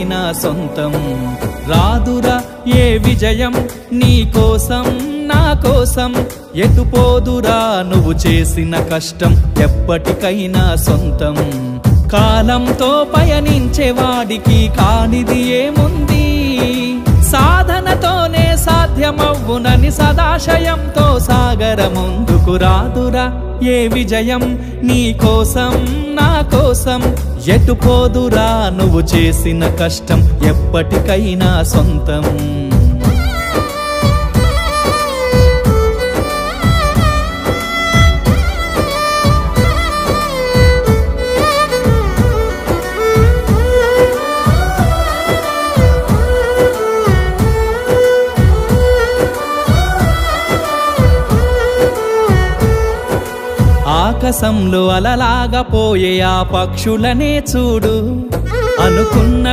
నా సొంతం రాదురా ఏ విజయం నీ కోసం నా కోసం ఎటుపోదురా నువ్వు చేసిన కష్టం ఎప్పటికైనా సొంతం కాలంతో పయనించేవాడికి కానిది ఏముంది సాధనతోనే సాధ్యమవ్వునని సదాశయంతో సాగర ముందుకు రాదురా ఏ విజయం నీ కోసం నా కోసం ఎటుపోదురా నువ్వు చేసిన కష్టం ఎప్పటికైనా సొంతం ఆకాశంలో అలలాగా పోయే ఆ పక్షులనే చూడు అనుకున్న